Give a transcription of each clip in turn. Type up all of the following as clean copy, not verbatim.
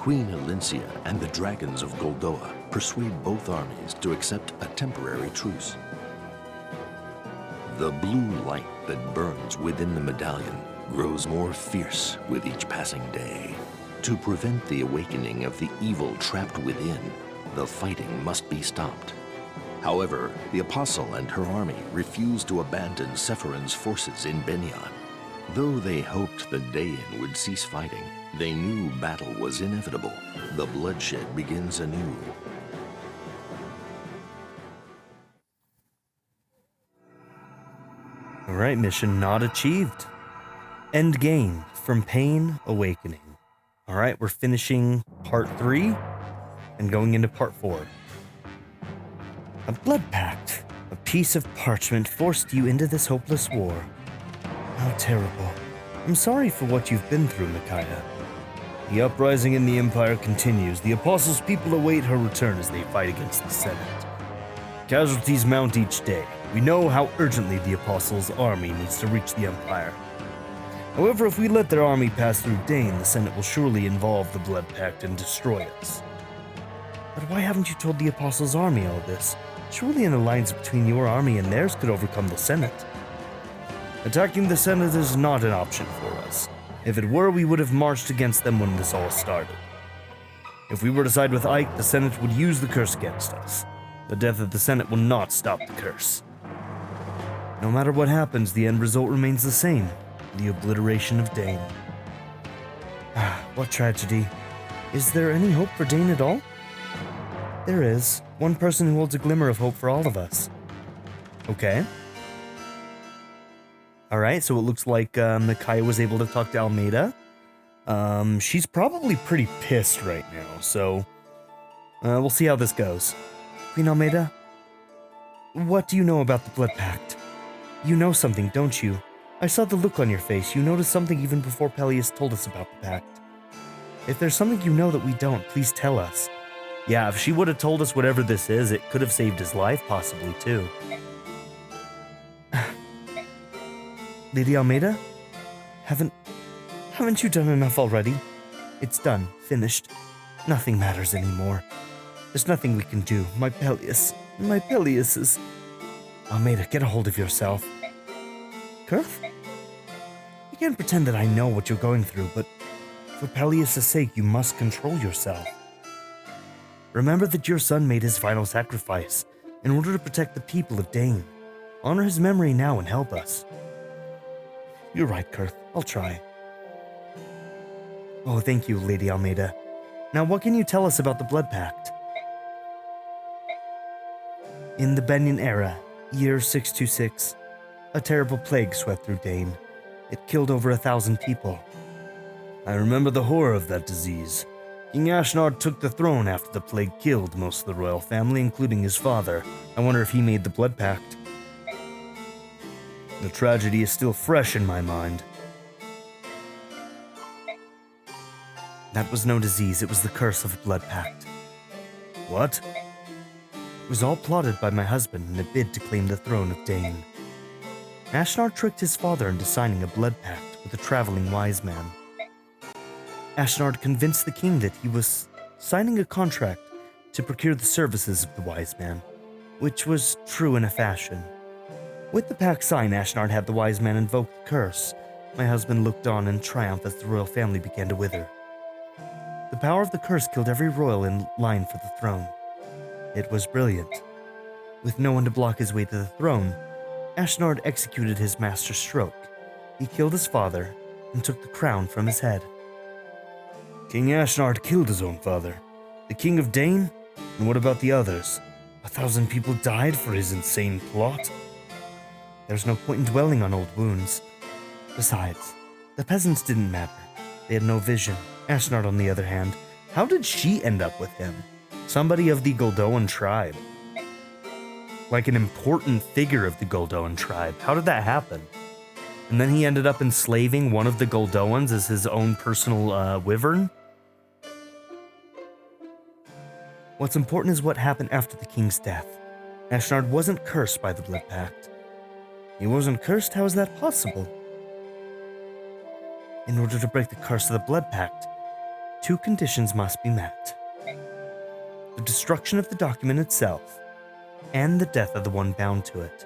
Queen Elincia and the dragons of Goldoa persuade both armies to accept a temporary truce. The blue light that burns within the medallion grows more fierce with each passing day. To prevent the awakening of the evil trapped within, the fighting must be stopped. However, the Apostle and her army refuse to abandon Sephiron's forces in Begnion. Though they hoped the Daien would cease fighting, they knew battle was inevitable. The bloodshed begins anew. Alright, mission not achieved. Endgame, From Pain, Awakening. Alright, we're finishing part 3 and going into part 4. A blood pact, a piece of parchment forced you into this hopeless war. How terrible. I'm sorry for what you've been through, Micaiah. The uprising in the Empire continues. The Apostles' people await her return as they fight against the Senate. Casualties mount each day. We know how urgently the Apostles' army needs to reach the Empire. However, if we let their army pass through Daien, the Senate will surely involve the Blood Pact and destroy us. But why haven't you told the Apostles' army all this? Surely an alliance between your army and theirs could overcome the Senate. Attacking the Senate is not an option for us. If it were, we would have marched against them when this all started. If we were to side with Ike, the Senate would use the curse against us. The death of the Senate will not stop the curse. No matter what happens, the end result remains the same. The obliteration of Daien. What tragedy. Is there any hope for Daien at all? There is. One person who holds a glimmer of hope for all of us. Okay. Alright, so it looks like Micaiah was able to talk to Almedha. She's probably pretty pissed right now, so we'll see how this goes. Queen Almedha, what do you know about the Blood Pact? You know something, don't you? I saw the look on your face. You noticed something even before Tellius told us about the pact. If there's something you know that we don't, please tell us. Yeah, if she would have told us whatever this is, it could have saved his life, possibly, too. Lady Almedha? Haven't you done enough already? It's done. Finished. Nothing matters anymore. There's nothing we can do. My Tellius is... Almedha, get a hold of yourself. Kurth? You can't pretend that I know what you're going through, but for Tellius' sake, you must control yourself. Remember that your son made his final sacrifice in order to protect the people of Daien. Honor his memory now and help us. You're right, Kurth. I'll try. Oh, thank you, Lady Almedha. Now, what can you tell us about the Blood Pact? In the Begnion era, year 626, a terrible plague swept through Daien. It killed over 1,000 people. I remember the horror of that disease. King Ashnard took the throne after the plague killed most of the royal family, including his father. I wonder if he made the Blood Pact. The tragedy is still fresh in my mind. That was no disease, it was the curse of the Blood Pact. What? It was all plotted by my husband in a bid to claim the throne of Daien. Ashnard tricked his father into signing a blood pact with a traveling wise man. Ashnard convinced the king that he was signing a contract to procure the services of the wise man, which was true in a fashion. With the pact signed, Ashnard had the wise man invoke the curse. My husband looked on in triumph as the royal family began to wither. The power of the curse killed every royal in line for the throne. It was brilliant. With no one to block his way to the throne, Ashnard executed his master stroke. He killed his father and took the crown from his head. King Ashnard killed his own father. The king of Daien? And what about the others? 1,000 people died for his insane plot? There's no point in dwelling on old wounds. Besides, the peasants didn't matter. They had no vision. Ashnard, on the other hand, how did she end up with him? Somebody of the Goldoan tribe. Like an important figure of the Goldoan tribe. How did that happen? And then he ended up enslaving one of the Goldoans as his own personal wyvern? What's important is what happened after the king's death. Ashnard wasn't cursed by the Blood Pact. He wasn't cursed? How is that possible? In order to break the curse of the Blood Pact, 2 conditions must be met. The destruction of the document itself, and the death of the one bound to it.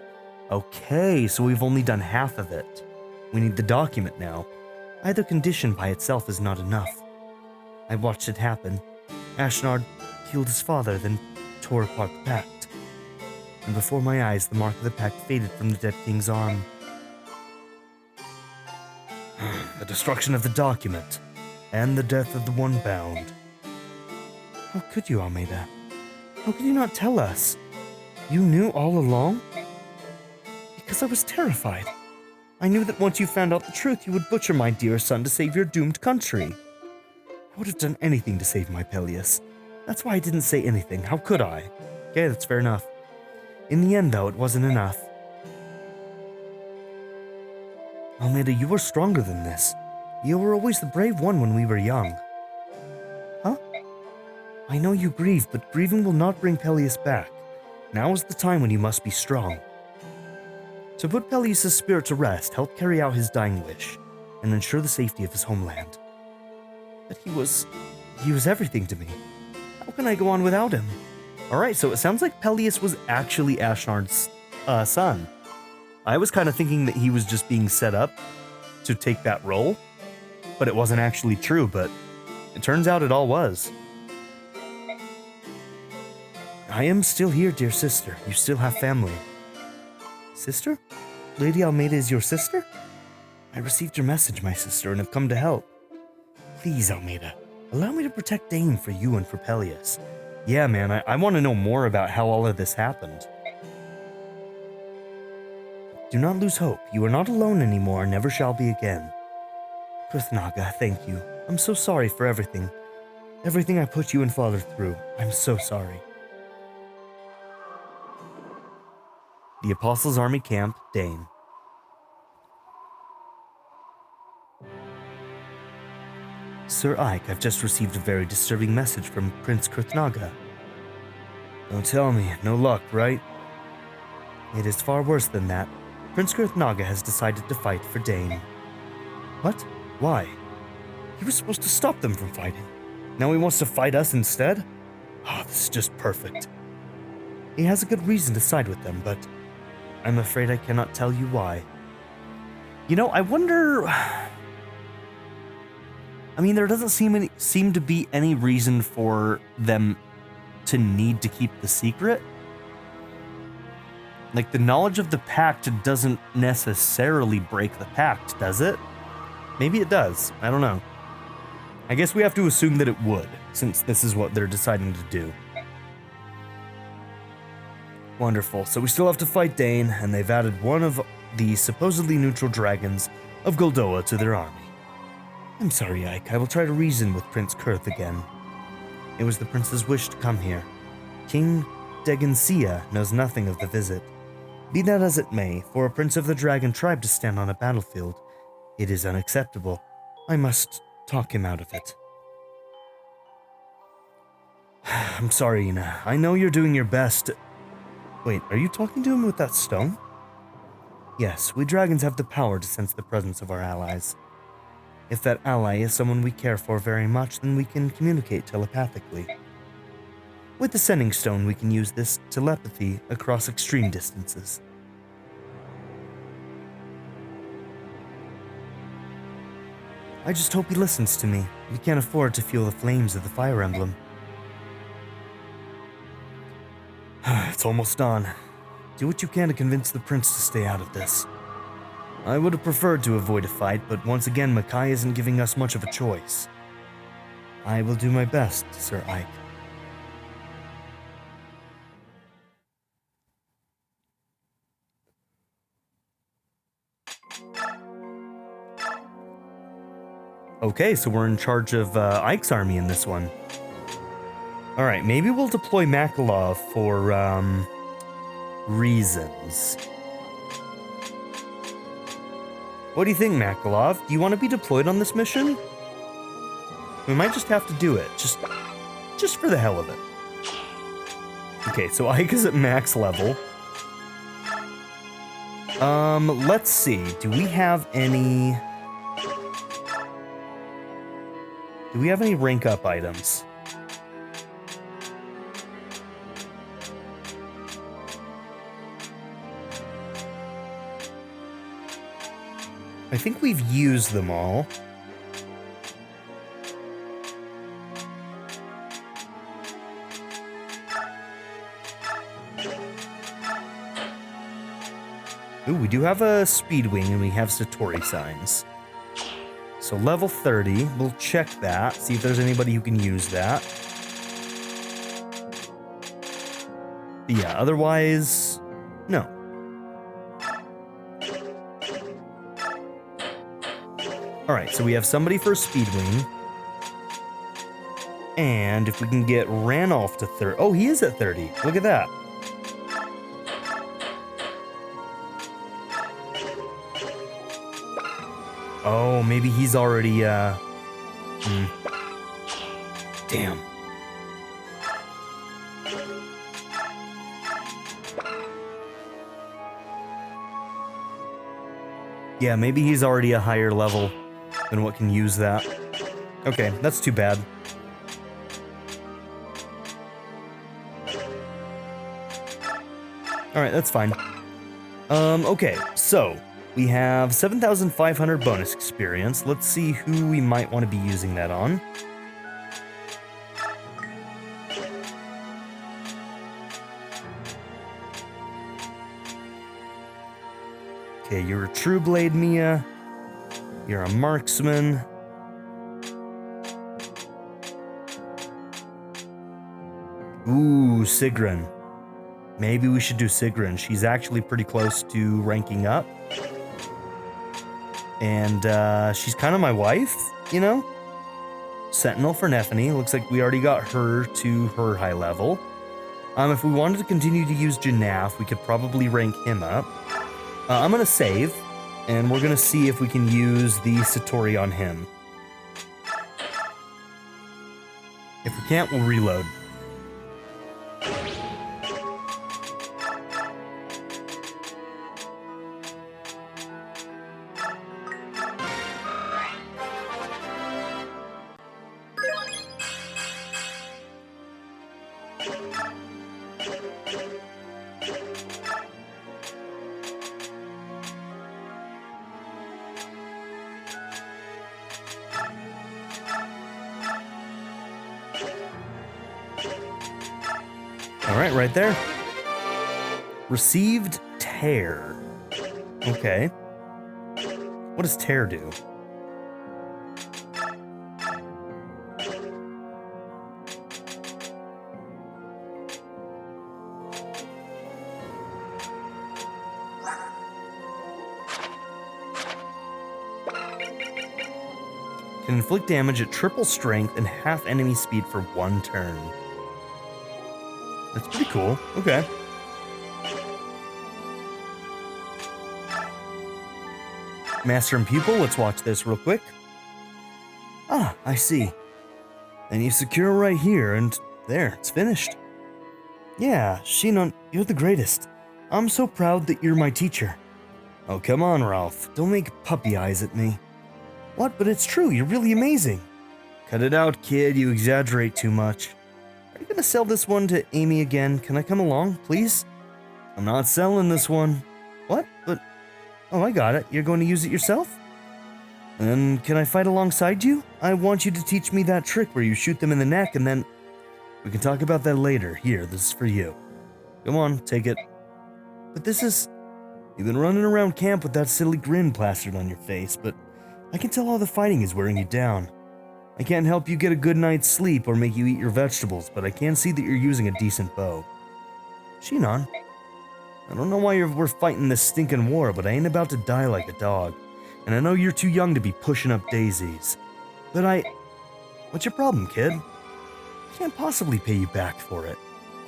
Okay, so we've only done half of it. We need the document now. Either condition by itself is not enough. I watched it happen. Ashnard killed his father, then tore apart the pact. And before my eyes, the mark of the pact faded from the dead king's arm. The destruction of the document, and the death of the one bound. How could you, Almedha? How could you not tell us? You knew all along? Because I was terrified. I knew that once you found out the truth, you would butcher my dear son to save your doomed country. I would have done anything to save my Tellius. That's why I didn't say anything. How could I? Okay, that's fair enough. In the end, though, it wasn't enough. Almedha, you were stronger than this. You were always the brave one when we were young. Huh? I know you grieve, but grieving will not bring Tellius back. Now is the time when you must be strong. To put Tellius' spirit to rest, help carry out his dying wish, and ensure the safety of his homeland. But he was everything to me. How can I go on without him? Alright, so it sounds like Tellius was actually Ashnard's son. I was kind of thinking that he was just being set up to take that role, but it wasn't actually true, but it turns out it all was. I am still here, dear sister. You still have family. Sister? Lady Almedha is your sister? I received your message, my sister, and have come to help. Please, Almedha, allow me to protect Daien for you and for Tellius. Yeah, man, I want to know more about how all of this happened. Do not lose hope. You are not alone anymore and never shall be again. Krithnaga, thank you. I'm so sorry for everything. Everything I put you and father through. I'm so sorry. The Apostles' Army Camp, Daien. Sir Ike, I've just received a very disturbing message from Prince Krithnaga. Don't tell me, no luck, right? It is far worse than that. Prince Krithnaga has decided to fight for Daien. What? Why? He was supposed to stop them from fighting. Now he wants to fight us instead? Oh, this is just perfect. He has a good reason to side with them, but I'm afraid I cannot tell you why. You know, I wonder... I mean, there doesn't seem to be any reason for them to need to keep the secret. Like, the knowledge of the pact doesn't necessarily break the pact, does it? Maybe it does. I don't know. I guess we have to assume that it would, since this is what they're deciding to do. Wonderful. So we still have to fight Daien, and they've added one of the supposedly neutral dragons of Goldoa to their army. I'm sorry, Ike. I will try to reason with Prince Kurth again. It was the prince's wish to come here. King Degensia knows nothing of the visit. Be that as it may, for a prince of the dragon tribe to stand on a battlefield, it is unacceptable. I must talk him out of it. I'm sorry, Ina. I know you're doing your best. Wait, are you talking to him with that stone? Yes, we dragons have the power to sense the presence of our allies. If that ally is someone we care for very much, then we can communicate telepathically. With the sending stone, we can use this telepathy across extreme distances. I just hope he listens to me. We can't afford to fuel the flames of the fire emblem. It's almost dawn. Do what you can to convince the prince to stay out of this. I would have preferred to avoid a fight, but once again, Micaiah isn't giving us much of a choice. I will do my best, Sir Ike. Okay, so we're in charge of Ike's army in this one. Alright, maybe we'll deploy Makalov for, reasons. What do you think, Makalov? Do you want to be deployed on this mission? We might just have to do it, just for the hell of it. Okay, so Ike is at max level. Let's see. Do we have any... Do we have any rank up items? I think we've used them all. Ooh, we do have a speed wing and we have Satori signs. So level 30, we'll check that, see if there's anybody who can use that. But yeah, otherwise, no. Alright, so we have somebody for speed wing. And if we can get Ranulph to 30, oh, he is at 30, look at that. Oh, maybe he's already, Damn. Yeah, maybe he's already a higher level than what can use that. Okay, that's too bad. Alright, that's fine. Okay, so we have 7,500 bonus experience. Let's see who we might want to be using that on. Okay, you're a True Blade, Mia. You're a marksman. Ooh, Sigrun. Maybe we should do Sigrun. She's actually pretty close to ranking up. And she's kind of my wife, you know? Sentinel for Nephany. Looks like we already got her to her high level. If we wanted to continue to use Janaf, we could probably rank him up. I'm going to save, and we're going to see if we can use the Satori on him. If we can't, we'll reload. Alright, right there. Received Tear. Okay. What does Tear do? Can inflict damage at triple strength and half enemy speed for 1 turn. That's pretty cool. Okay. Master and pupil, let's watch this real quick. Ah, I see. And you secure right here, and there, it's finished. Yeah, Shinon, you're the greatest. I'm so proud that you're my teacher. Oh, come on, Ralph. Don't make puppy eyes at me. What? But it's true, you're really amazing. Cut it out, kid, you exaggerate too much. Are you gonna sell this one to Amy again? Can I come along, please? I'm not selling this one. What? But... oh, I got it. You're going to use it yourself? Then can I fight alongside you? I want you to teach me that trick where you shoot them in the neck and then... we can talk about that later. Here, this is for you. Come on, take it. But this is... you've been running around camp with that silly grin plastered on your face, but I can tell all the fighting is wearing you down. I can't help you get a good night's sleep or make you eat your vegetables, but I can see that you're using a decent bow. Shinon, I don't know why we're fighting this stinking war, but I ain't about to die like a dog. And I know you're too young to be pushing up daisies. But what's your problem, kid? I can't possibly pay you back for it.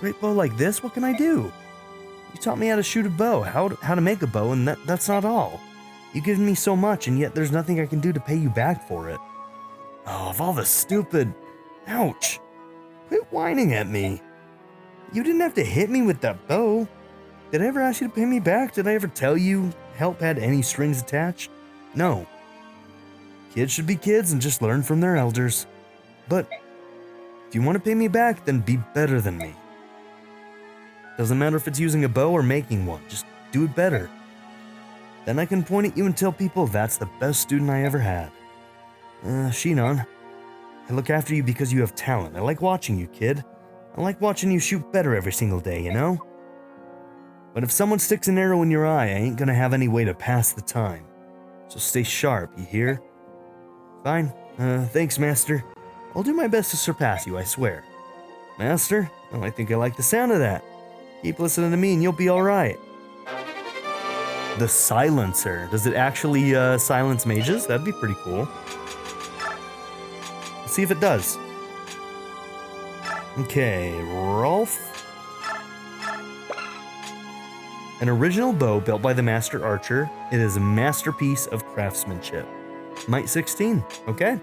Great bow like this, what can I do? You taught me how to shoot a bow, how to make a bow, and that's not all. You've given me so much, and yet there's nothing I can do to pay you back for it. Oh, of all the stupid... ouch. Quit whining at me. You didn't have to hit me with that bow. Did I ever ask you to pay me back? Did I ever tell you help had any strings attached? No. Kids should be kids and just learn from their elders. But if you want to pay me back, then be better than me. Doesn't matter if it's using a bow or making one, just do it better. Then I can point at you and tell people that's the best student I ever had. Shinon, I look after you because you have talent. I like watching you, kid. I like watching you shoot better every single day, you know? But if someone sticks an arrow in your eye, I ain't gonna have any way to pass the time. So stay sharp, you hear? Fine. Thanks, Master. I'll do my best to surpass you, I swear. Master? Oh, I think I like the sound of that. Keep listening to me and you'll be alright. The silencer. Does it actually silence mages? That'd be pretty cool. Let's see if it does. Okay, Rolf. An original bow built by the master archer. It is a masterpiece of craftsmanship. Might 16. Okay.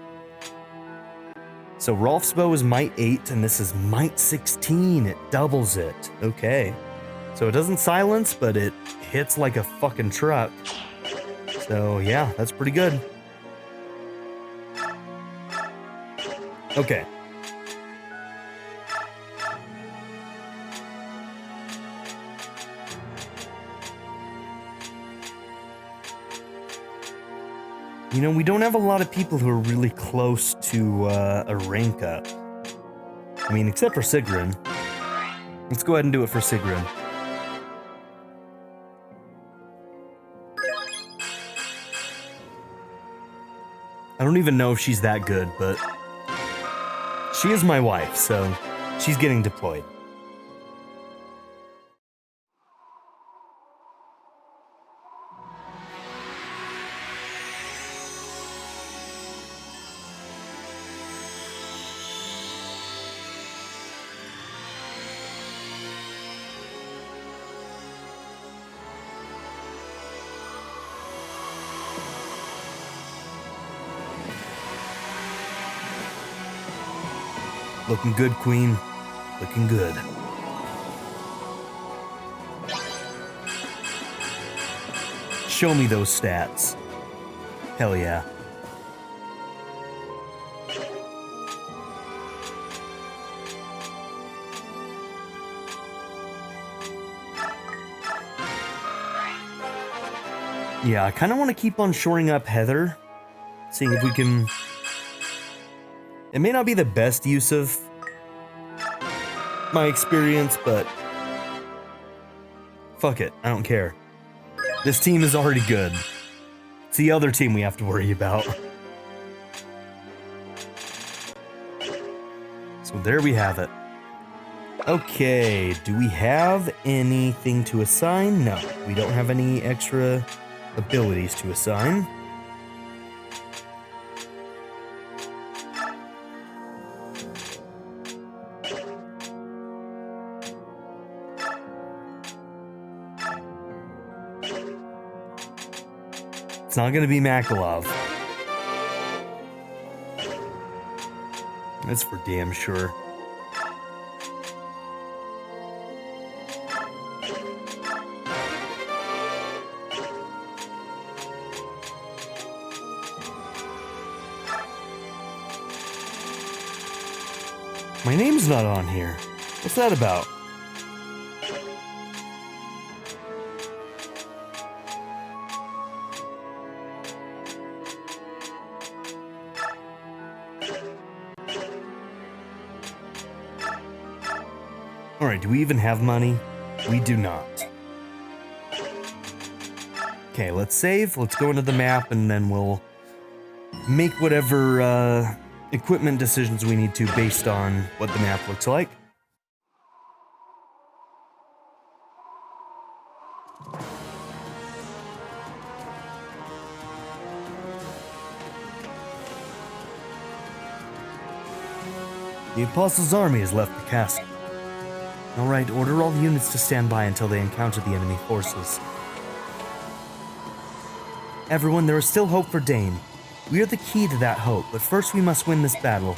So Rolf's bow is Might 8, and this is Might 16. It doubles it. Okay. So it doesn't silence, but it hits like a fucking truck. So yeah, that's pretty good. Okay. You know, we don't have a lot of people who are really close to a rank up. I mean, except for Sigrun. Let's go ahead and do it for Sigrun. I don't even know if she's that good, but she is my wife, so she's getting deployed. Looking good, Queen. Looking good. Show me those stats. Hell yeah. Yeah, I kind of want to keep on shoring up Heather. Seeing if we can... It may not be the best use of my experience, but fuck it, I don't care. This team is already good. It's the other team we have to worry about. So there we have it. Okay, do we have anything to assign? No, we don't have any extra abilities to assign. It's not going to be Makalov. That's for damn sure. My name's not on here. What's that about? Alright, do we even have money? We do not. Okay, let's save, let's go into the map, and then we'll make whatever equipment decisions we need to based on what the map looks like. The Apostles' army has left the castle. Alright, order all units to stand by until they encounter the enemy forces. Everyone, there is still hope for Daien. We are the key to that hope, but first we must win this battle.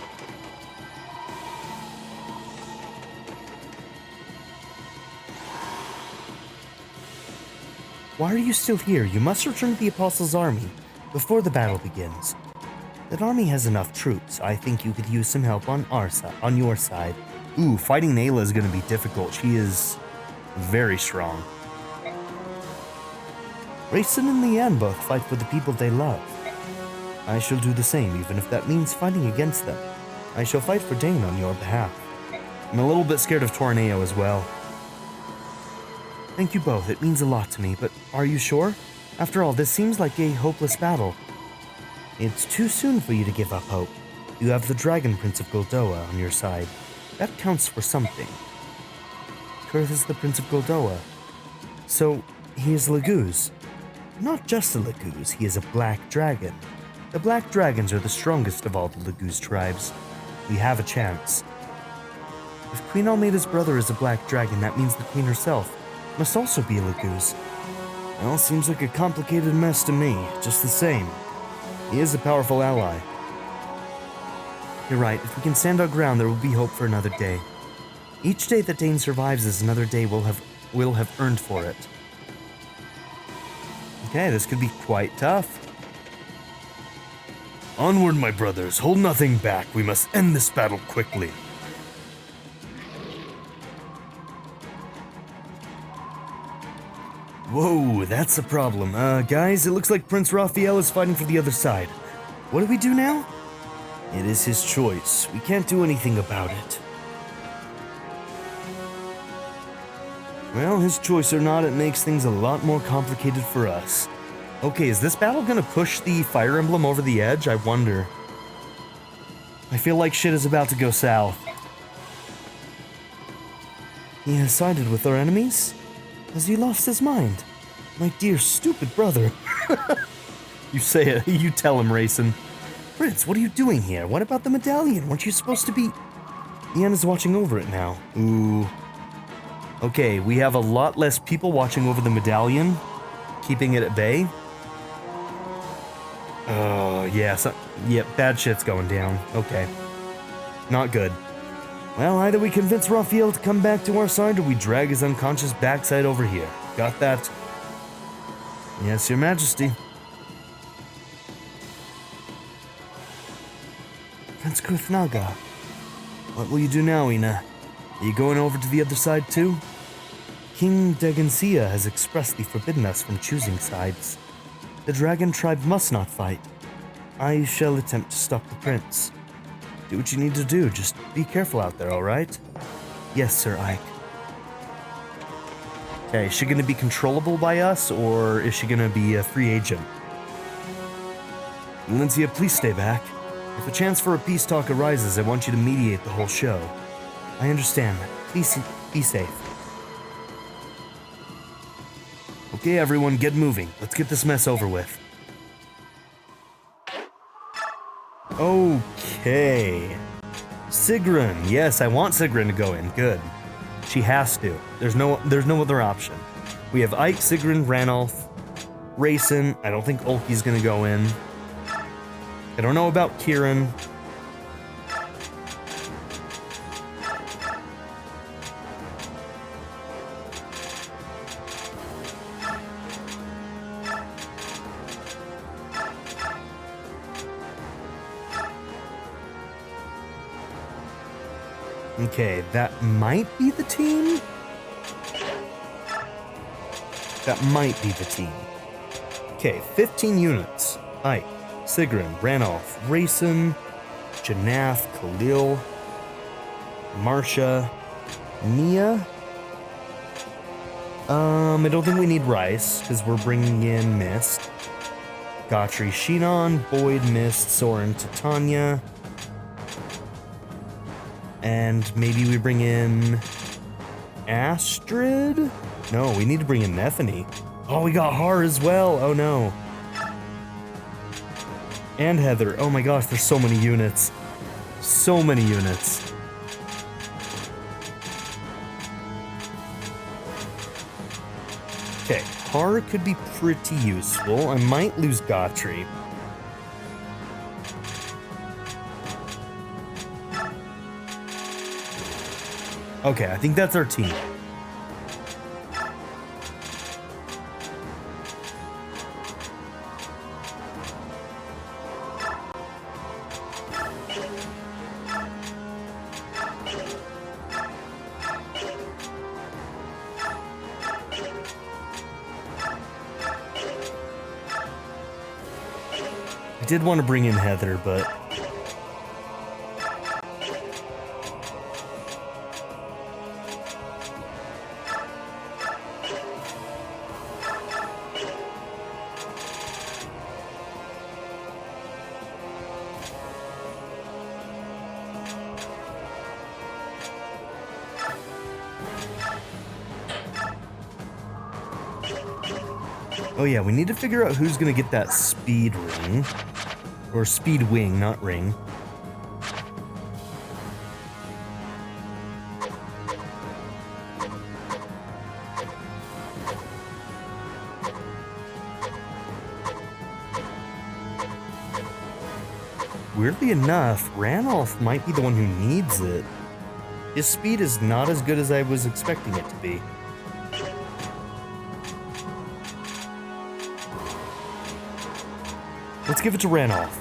Why are you still here? You must return to the Apostles' army before the battle begins. That army has enough troops. I think you could use some help on your side. Ooh, fighting Nayla is going to be difficult. She is very strong. Rayson and Leanne both fight for the people they love. I shall do the same, even if that means fighting against them. I shall fight for Daien on your behalf. I'm a little bit scared of Tornado as well. Thank you both, it means a lot to me, but are you sure? After all, this seems like a hopeless battle. It's too soon for you to give up hope. You have the Dragon Prince of Goldoa on your side. That counts for something. Kurth is the Prince of Goldoa. So, he is Laguz. Not just a Laguz, he is a black dragon. The black dragons are the strongest of all the Laguz tribes. We have a chance. If Queen Almedha's brother is a black dragon, that means the queen herself must also be a Laguz. Well, seems like a complicated mess to me, just the same. He is a powerful ally. You're right, if we can stand our ground, there will be hope for another day. Each day that Daien survives is another day we'll have earned for it. Okay, this could be quite tough. Onward, my brothers, hold nothing back. We must end this battle quickly. Whoa, that's a problem. Guys, it looks like Prince Raphael is fighting for the other side. What do we do now? It is his choice. We can't do anything about it. Well, his choice or not, it makes things a lot more complicated for us. Okay, is this battle gonna push the Fire Emblem over the edge? I wonder. I feel like shit is about to go south. He has sided with our enemies? Has he lost his mind? My dear stupid brother. You say it, you tell him, Rayson. Prince, what are you doing here? What about the medallion? Weren't you supposed to be... Leanna's watching over it now. Ooh. Okay, we have a lot less people watching over the medallion, keeping it at bay. Oh, yeah, bad shit's going down. Okay. Not good. Well, either we convince Raphael to come back to our side, or we drag his unconscious backside over here. Got that? Yes, Your Majesty. Prince Kurthnaga. What will you do now, Ina? Are you going over to the other side, too? King Degensia has expressly forbidden us from choosing sides. The dragon tribe must not fight. I shall attempt to stop the prince. Do what you need to do, just be careful out there, alright? Yes, Sir Ike. Okay, is she gonna be controllable by us, or is she gonna be a free agent? Valencia, please stay back. If a chance for a peace talk arises, I want you to mediate the whole show. I understand. Please be safe. Okay, everyone, get moving. Let's get this mess over with. Okay. Sigrun. Yes, I want Sigrun to go in. Good. She has to. There's no other option. We have Ike, Sigrun, Ranulf, Rayson. I don't think Ulki's gonna go in. I don't know about Kieran. Okay, that might be the team? That might be the team. Okay, 15 units. Ike, Sigrun, Ranulf, Rayson, Janath, Khalil, Marcia, Nia. I don't think we need Rice, because we're bringing in Mist. Gotri, Shinon, Boyd, Mist, Soren, Titania. And maybe we bring in Astrid? No, we need to bring in Nethany. Oh, we got Har as well. Oh no. And Heather. Oh my gosh, there's so many units. So many units. Okay, Har could be pretty useful. I might lose Gotri. Okay, I think that's our team. did want to bring in Heather, but... Oh yeah, we need to figure out who's gonna get that speed ring. Or speed wing, not ring. Weirdly enough, Ranulph might be the one who needs it. His speed is not as good as I was expecting it to be. Let's give it to Ranulph.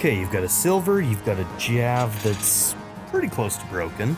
Okay, you've got a silver, you've got a jav that's pretty close to broken.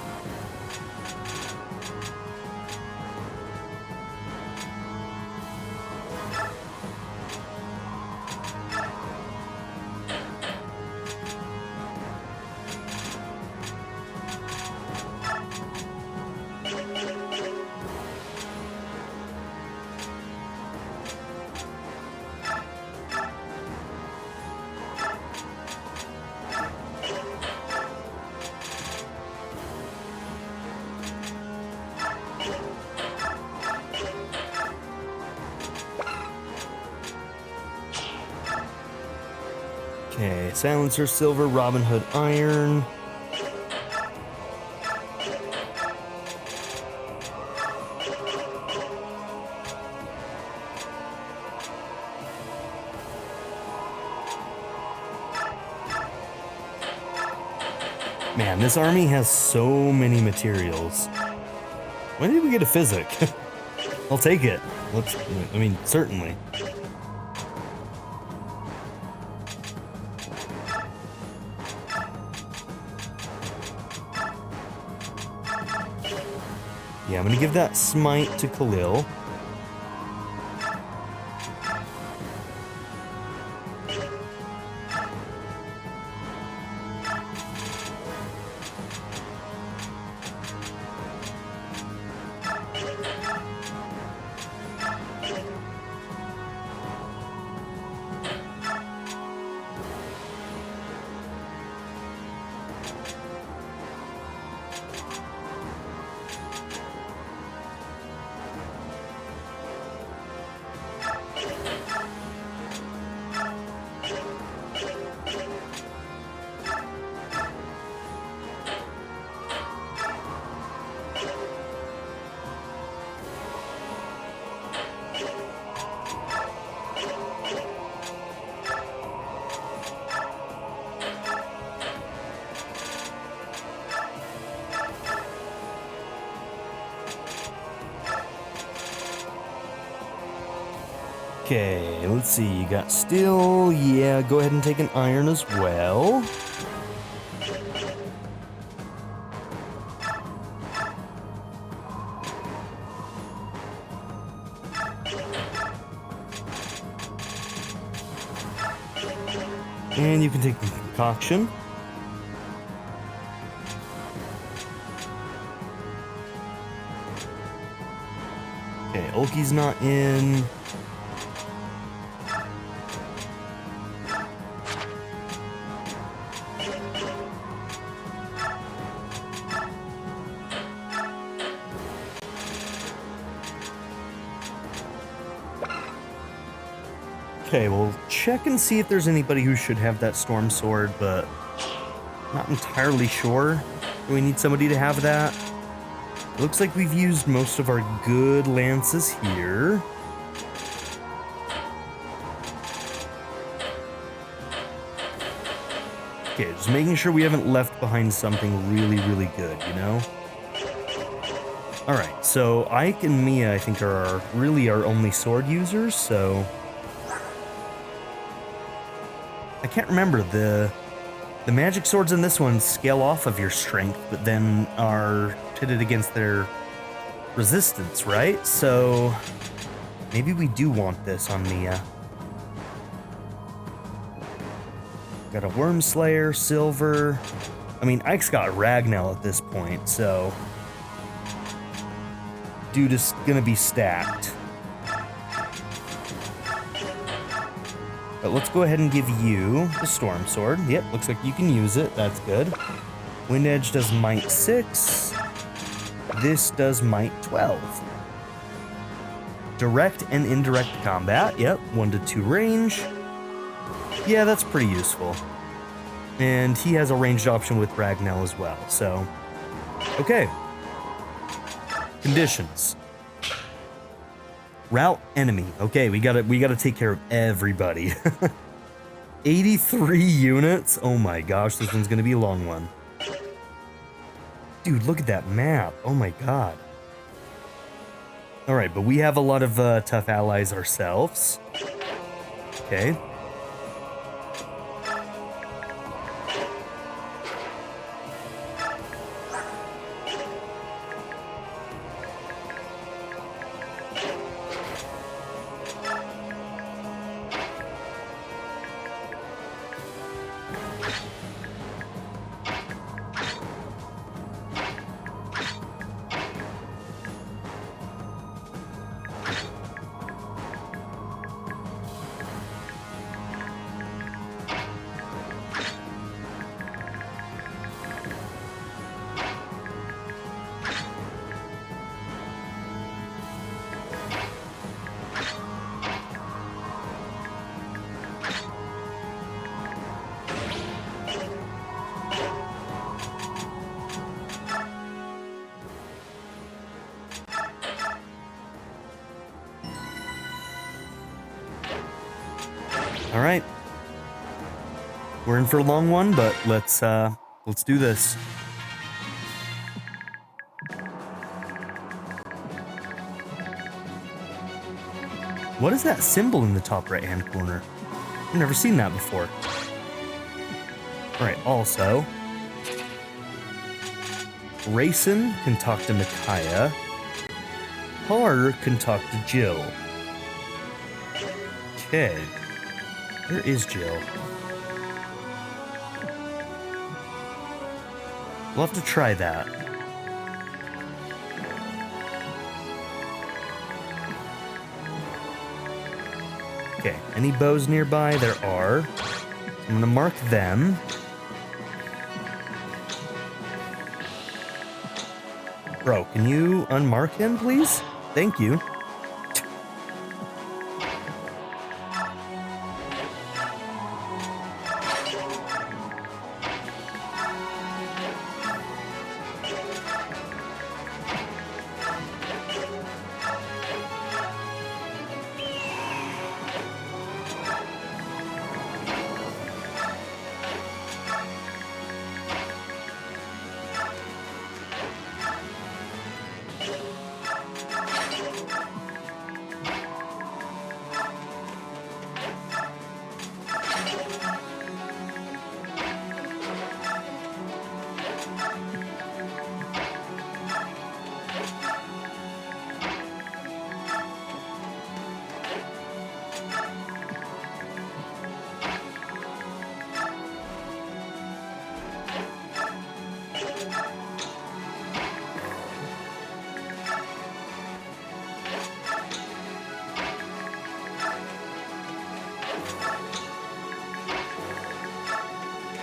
Okay, Silencer Silver, Robin Hood Iron. Man, this army has so many materials. When did we get a physic? I'll take it. I mean, certainly. Yeah, I'm gonna give that smite to Khalil. Okay, let's see, you got steel, yeah, go ahead and take an iron as well. And you can take the concoction. Okay, Ulki's not in. Okay, we'll check and see if there's anybody who should have that storm sword, but not entirely sure. Do we need somebody to have that? Looks like we've used most of our good lances here. Okay, just making sure we haven't left behind something really, really good, you know? Alright, so Ike and Mia, I think, are really our only sword users, so... I can't remember, the magic swords in this one scale off of your strength, but then are pitted against their resistance, right? So maybe we do want this on Mia. Got a Worm Slayer, Silver. I mean, Ike's got Ragnell at this point, so dude is gonna be stacked. But let's go ahead and give you the Storm Sword. Yep, looks like you can use it. That's good. Wind Edge does Might 6. This does Might 12. Direct and indirect combat. Yep, 1 to 2 range. Yeah, that's pretty useful. And he has a ranged option with Ragnell as well, so... Okay. Conditions. Route enemy. Okay, we gotta take care of everybody. 83 units? Oh my gosh, this one's gonna be a long one. Dude, look at that map. Oh my god. Alright, but we have a lot of tough allies ourselves. Okay. All right. We're in for a long one, but let's do this. What is that symbol in the top right-hand corner? I've never seen that before. All right, also, Rayson can talk to Micaiah. Har can talk to Jill. Okay. Where is Jill? We'll have to try that. Okay, any bows nearby? There are. I'm gonna mark them. Bro, can you unmark him, please? Thank you.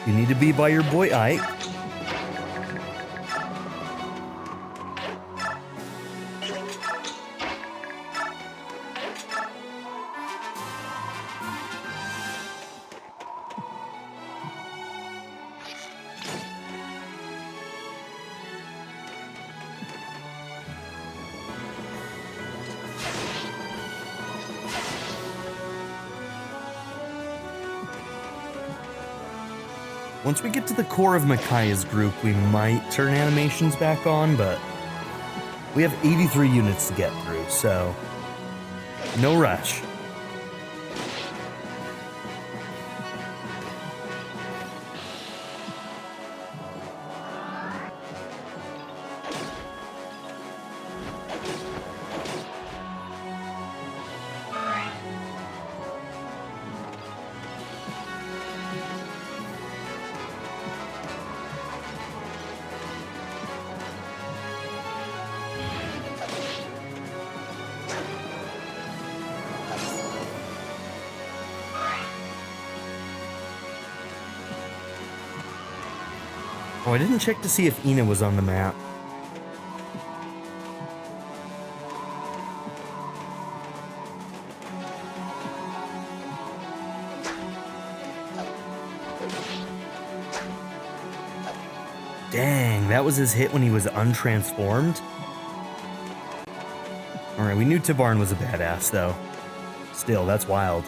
You need to be by your boy Ike. Once we get to the core of Micaiah's group, we might turn animations back on, but we have 83 units to get through, so no rush. Oh, I didn't check to see if Ina was on the map. Dang, that was his hit when he was untransformed? Alright, we knew Tavarn was a badass, though. Still, that's wild.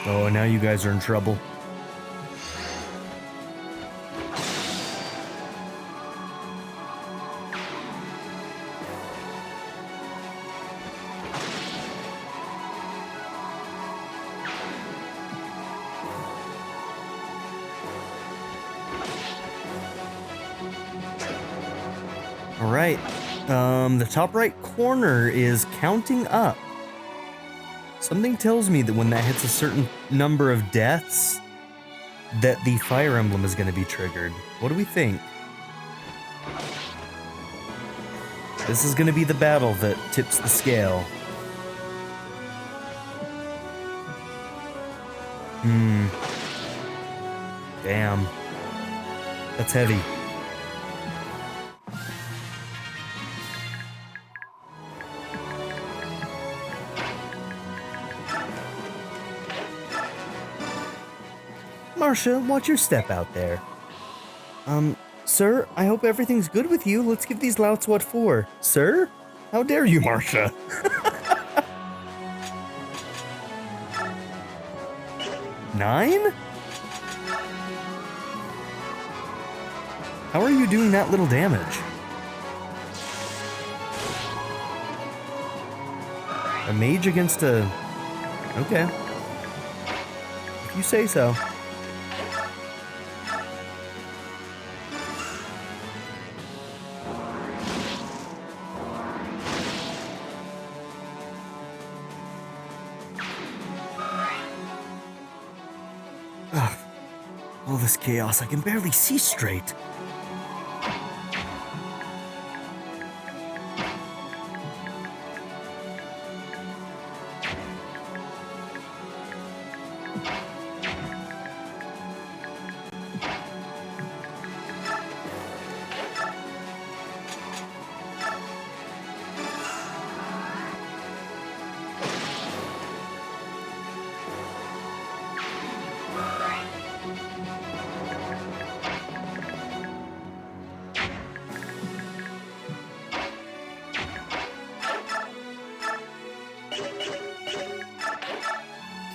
Oh, now you guys are in trouble. All right, the top right corner is counting up. Something tells me that when that hits a certain number of deaths, that the fire emblem is going to be triggered. What do we think? This is going to be the battle that tips the scale. Damn. That's heavy. Marcia, watch your step out there. Sir, I hope everything's good with you. Let's give these louts what for. Sir? How dare you, Marcia? Nine? How are you doing that little damage? A mage against a... Okay. If you say so. Ugh. All this chaos, I can barely see straight.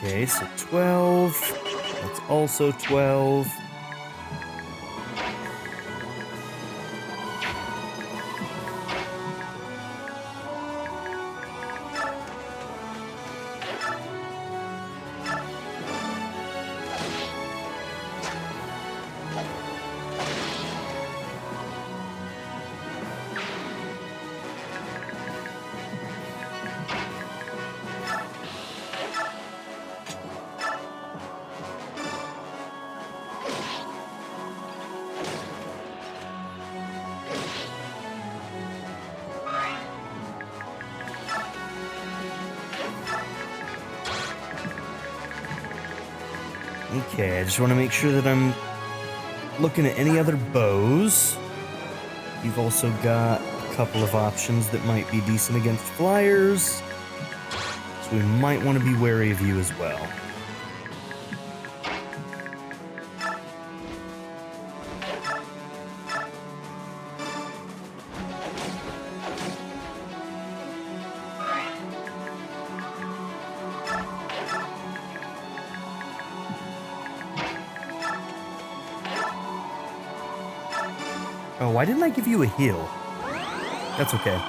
Okay, so 12. That's also 12. Okay, I just want to make sure that I'm looking at any other bows. You've also got a couple of options that might be decent against flyers, so we might want to be wary of you as well. Oh, why didn't I give you a heal? That's okay.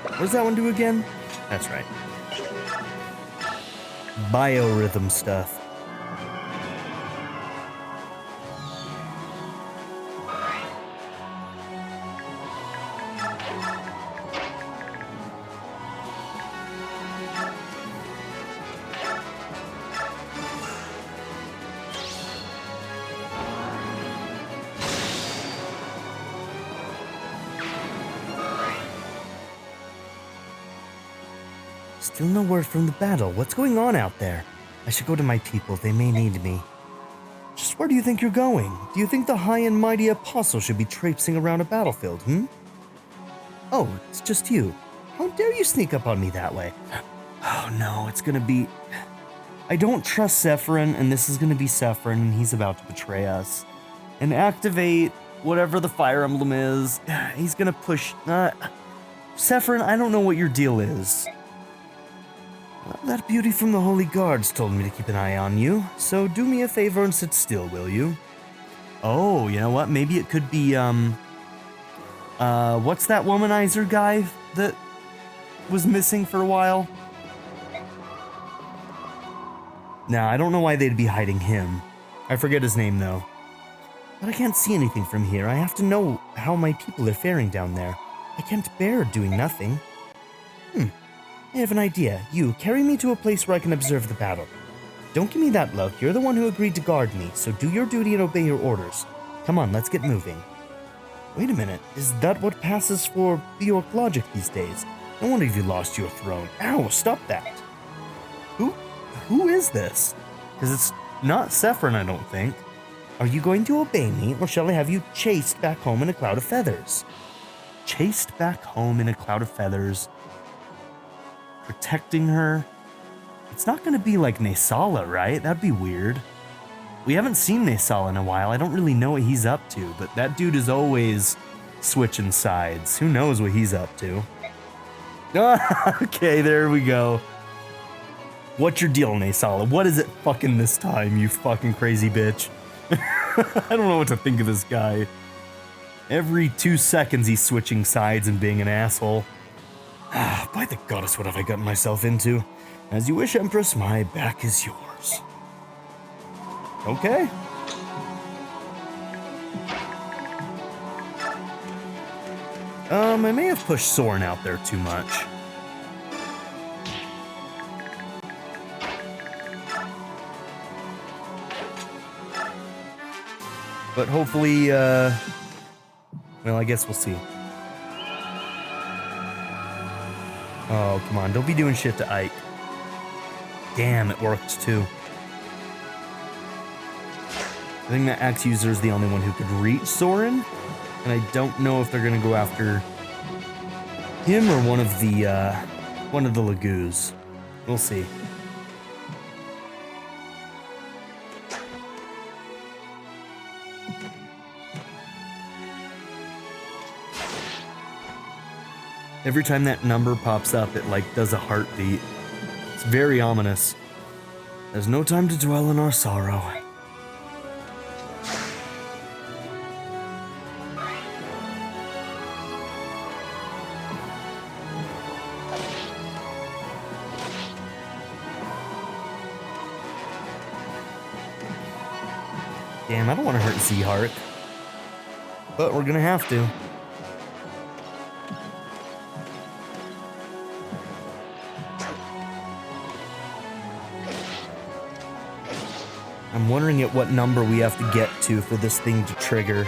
What does that one do again? That's right. Biorhythm stuff. Still no word from the battle. What's going on out there? I should go to my people. They may need me. Just where do you think you're going? Do you think the high and mighty apostle should be traipsing around a battlefield, Oh, it's just you. How dare you sneak up on me that way? Oh no, it's gonna be... I don't trust Sephirin, and this is gonna be Sephirin, and he's about to betray us. And activate whatever the fire emblem is. He's gonna push... Sephirin, I don't know what your deal is. Well, that beauty from the Holy Guards told me to keep an eye on you, so do me a favor and sit still, will you? Oh, you know what? Maybe it could be, what's that womanizer guy that was missing for a while? Nah, I don't know why they'd be hiding him. I forget his name, though. But I can't see anything from here. I have to know how my people are faring down there. I can't bear doing nothing. I have an idea. You, carry me to a place where I can observe the battle. Don't give me that look. You're the one who agreed to guard me, so do your duty and obey your orders. Come on, let's get moving. Wait a minute. Is that what passes for Bjork logic these days? No wonder you lost your throne. Ow, stop that. Who is this? Because it's not Sephirin, I don't think. Are you going to obey me, or shall I have you chased back home in a cloud of feathers? Chased back home in a cloud of feathers. Protecting her. It's not going to be like Nesala, right? That'd be weird. We haven't seen Nesala in a while. I don't really know what he's up to, but that dude is always switching sides. Who knows what he's up to? Okay, there we go. What's your deal, Nesala? What is it fucking this time, you fucking crazy bitch? I don't know what to think of this guy. Every 2 seconds he's switching sides and being an asshole. By the goddess, what have I gotten myself into? As you wish, Empress, my back is yours. Okay. I may have pushed Soren out there too much. But hopefully, well, I guess we'll see. Oh, come on, don't be doing shit to Ike. Damn, it worked too. I think that axe user is the only one who could reach Soren, and I don't know if they're gonna go after him or one of the Lagoos. We'll see. Every time that number pops up, it like does a heartbeat. It's very ominous. There's no time to dwell in our sorrow. Damn, I don't want to hurt Z-Heart. But we're gonna have to. I'm wondering at what number we have to get to for this thing to trigger.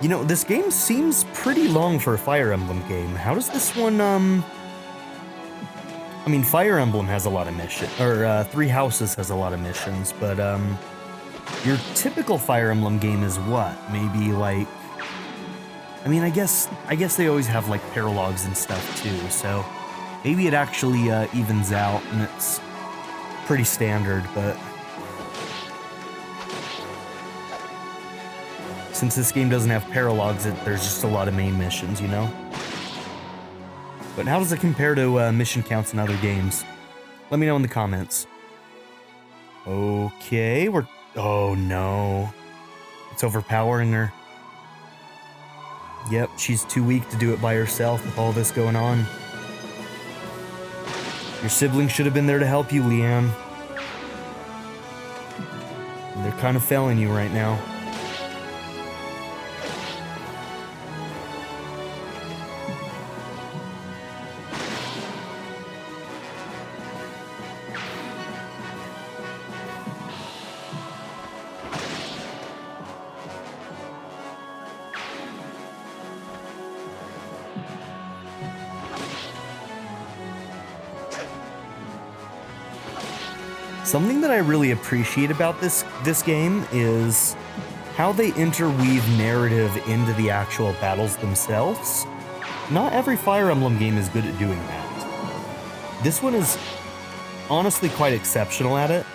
You know, this game seems pretty long for a Fire Emblem game. How does this one, I mean, Fire Emblem has a lot of missions, or Three Houses has a lot of missions, but, your typical Fire Emblem game is what? Maybe, like, I mean, I guess they always have, like, paralogs and stuff, too, so maybe it actually, evens out, and it's pretty standard, but since this game doesn't have paralogs, there's just a lot of main missions, you know? But how does it compare to mission counts in other games? Let me know in the comments. Okay, oh no. It's overpowering her. Yep, she's too weak to do it by herself with all this going on. Your siblings should have been there to help you, Leanne. And they're kind of failing you right now. Something that I really appreciate about this game is how they interweave narrative into the actual battles themselves. Not every Fire Emblem game is good at doing that. This one is honestly quite exceptional at it,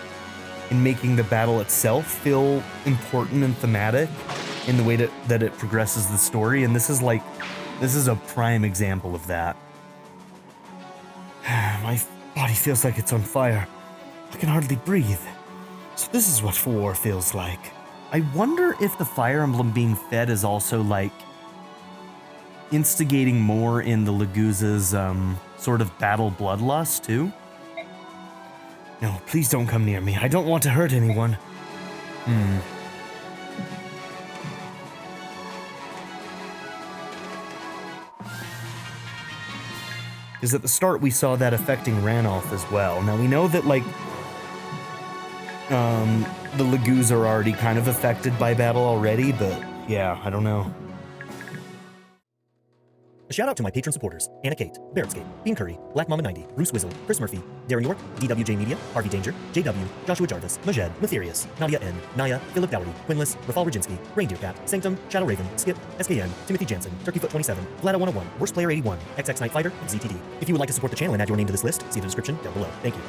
in making the battle itself feel important and thematic in the way that it progresses the story, and this is a prime example of that. My body feels like it's on fire. I can hardly breathe. So this is what war feels like. I wonder if the Fire Emblem being fed is also, like, instigating more in the Lagooz's, sort of battle bloodlust, too? No, please don't come near me. I don't want to hurt anyone. Because at the start we saw that affecting Ranulf as well. Now we know that, like, the Lagoos are already kind of affected by battle already, but yeah, I don't know. A shout out to my patron supporters: Anna Kate, Barrettscape, Bean Curry, Black Mama 90, Bruce Wizzle, Chris Murphy, Darren York, DWJ Media, Harvey Danger, JW, Joshua Jarvis, Majed, Matherius, Nadia N, Naya, Philip Dougherty, Quinless, Rafal Roginski, Reindeer Cat, Sanctum, Shadow Raven, Skip, SKN, Timothy Jansen, Turkeyfoot 27, Vlada 101, Worst Player 81, XX Night Fighter, and ZTD. If you would like to support the channel and add your name to this list, see the description down below. Thank you.